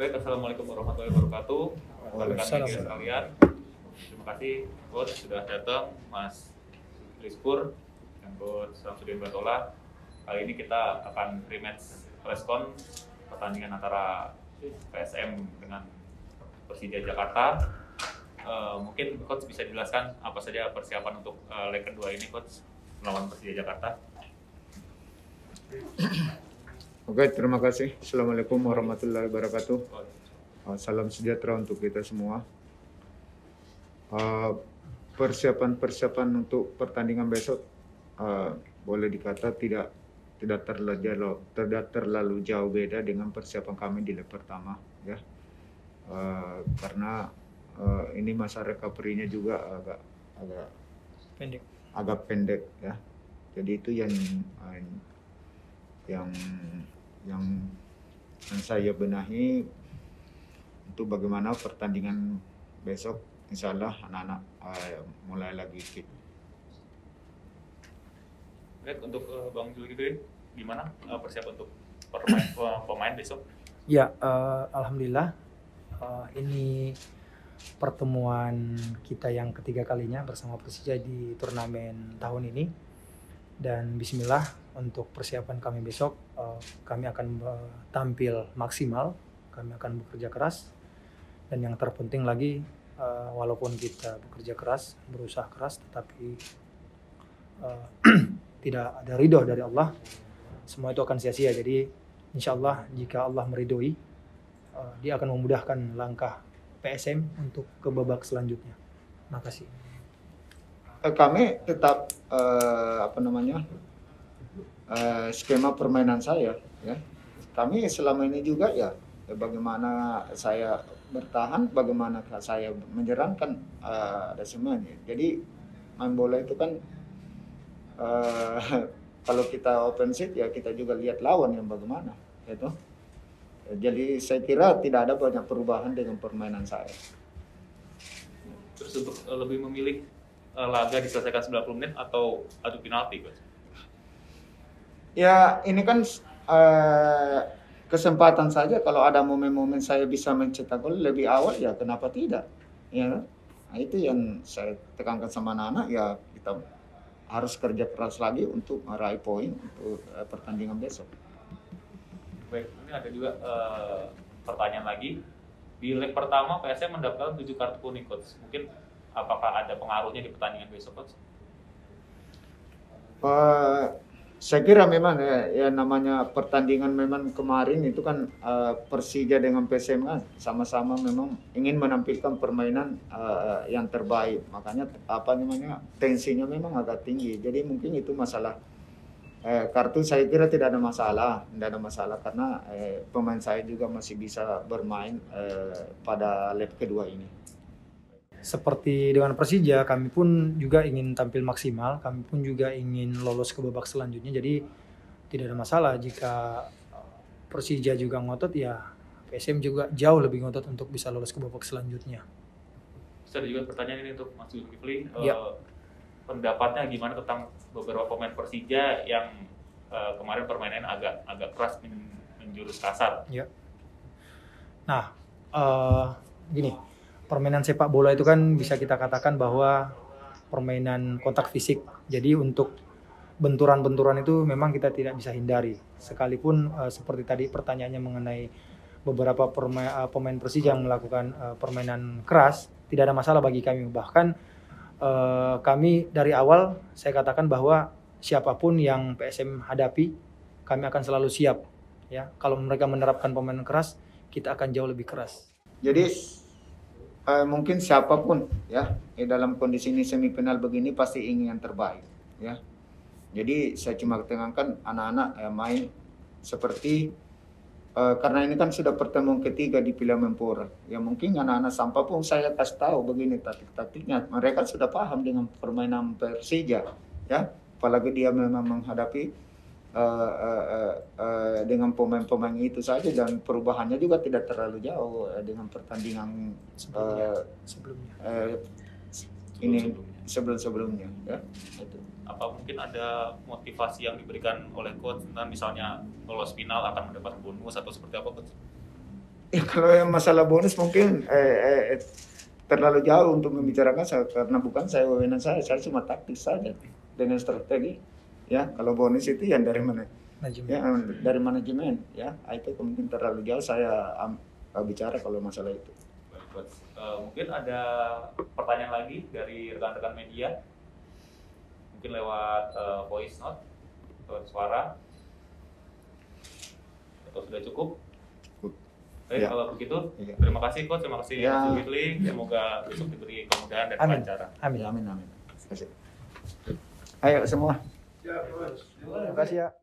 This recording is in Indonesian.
Baik, assalamualaikum warahmatullahi wabarakatuh. Rekan media sekalian, terima kasih Coach sudah datang, Mas Rizpur dan Coach Samsudin Batola. Kali ini kita akan rematch preskon pertandingan antara PSM dengan Persija Jakarta. Mungkin Coach bisa jelaskan apa saja persiapan untuk leg kedua ini, Coach, melawan Persija Jakarta. Oke, terima kasih. Assalamualaikum warahmatullahi wabarakatuh. Salam sejahtera untuk kita semua. Persiapan untuk pertandingan besok boleh dikata tidak terlalu jauh beda dengan persiapan kami di leg pertama, ya. Karena ini masa recovery-nya juga agak pendek, ya. Jadi itu yang saya benahi untuk bagaimana pertandingan besok, insya Allah anak-anak mulai lagi fit. Baik, untuk Bang Zulkifli, gimana persiapan untuk pemain besok? Ya, alhamdulillah ini pertemuan kita yang ketiga kalinya bersama Persija di turnamen tahun ini. Dan bismillah, untuk persiapan kami besok, kami akan tampil maksimal, kami akan bekerja keras. Dan yang terpenting lagi, walaupun kita bekerja keras, berusaha keras, tetapi tidak ada ridho dari Allah, semua itu akan sia-sia. Jadi insya Allah jika Allah meridhoi, dia akan memudahkan langkah PSM untuk ke babak selanjutnya. Terima kasih. Kami tetap skema permainan saya, ya. Kami selama ini juga ya bagaimana saya bertahan, bagaimana saya menyerang kan ada semuanya. Jadi main bola itu kan kalau kita offensif ya kita juga lihat lawan yang bagaimana, gitu. Jadi saya kira tidak ada banyak perubahan dengan permainan saya. Terus untuk lebih memilih laga diselesaikan 90 menit atau adu penalti, Coach? Ya, ini kan kesempatan saja. Kalau ada momen-momen saya bisa mencetak gol lebih awal, ya kenapa tidak? Ya, nah, itu yang saya tekankan sama anak-anak, ya kita harus kerja keras lagi untuk meraih poin untuk pertandingan besok. Baik, ini ada juga pertanyaan lagi. Di leg pertama PSM mendapatkan 7 kartu kuning, Coach. Mungkin apakah ada pengaruhnya di pertandingan besok, Coach? Saya kira memang ya namanya pertandingan memang kemarin itu kan Persija dengan PSM kan sama-sama memang ingin menampilkan permainan yang terbaik. Makanya tensinya memang agak tinggi. Jadi mungkin itu masalah kartu, saya kira tidak ada masalah karena pemain saya juga masih bisa bermain pada leg kedua ini. Seperti dengan Persija, kami pun juga ingin tampil maksimal, kami pun juga ingin lolos ke babak selanjutnya. Jadi tidak ada masalah jika Persija juga ngotot, ya PSM juga jauh lebih ngotot untuk bisa lolos ke babak selanjutnya. Ada juga pertanyaan ini untuk Mas Zulkifli. Ya. Pendapatnya gimana tentang beberapa pemain Persija yang kemarin permainannya agak keras, menjurus kasar? Ya. Nah, gini. Permainan sepak bola itu kan bisa kita katakan bahwa permainan kontak fisik. Jadi untuk benturan-benturan itu memang kita tidak bisa hindari. Sekalipun seperti tadi pertanyaannya mengenai beberapa pemain Persija yang melakukan permainan keras, tidak ada masalah bagi kami. Bahkan kami dari awal saya katakan bahwa siapapun yang PSM hadapi, kami akan selalu siap. Ya, kalau mereka menerapkan permainan keras, kita akan jauh lebih keras. Jadi mungkin siapapun ya dalam kondisi ini semifinal begini pasti ingin yang terbaik, ya. Jadi saya cuma tekankan anak-anak main seperti karena ini kan sudah pertemuan ketiga di Piala Menpora. Ya mungkin anak-anak sampah pun saya kasih tahu begini taktik-taktiknya. Mereka sudah paham dengan permainan Persija, ya. Apalagi dia memang menghadapi dengan pemain-pemain itu saja dan perubahannya juga tidak terlalu jauh dengan pertandingan sebelumnya, ya. Itu. Apa mungkin ada motivasi yang diberikan oleh coach tentang misalnya lolos final akan mendapat bonus atau seperti apa, Coach? Ya, kalau yang masalah bonus mungkin terlalu jauh untuk membicarakan karena bukan saya wewenang saya cuma taktis saja dengan strategi. Ya, kalau bonus itu yang dari mana? Manajemen. Ya, dari manajemen. Ya, itu mungkin terlalu jauh saya bicara kalau masalah itu. Baik, Coach. Mungkin ada pertanyaan lagi dari rekan-rekan media, mungkin lewat voice note atau suara, atau sudah cukup? Baik, Ya. kalau begitu, Ya. terima kasih Coach, terima kasih Ya. Mas Zulkifli. Semoga besok diberi kemudahan dan Amin. kelancaran. Amin. Amin. Terima kasih. Ayo semua. Terima kasih ya.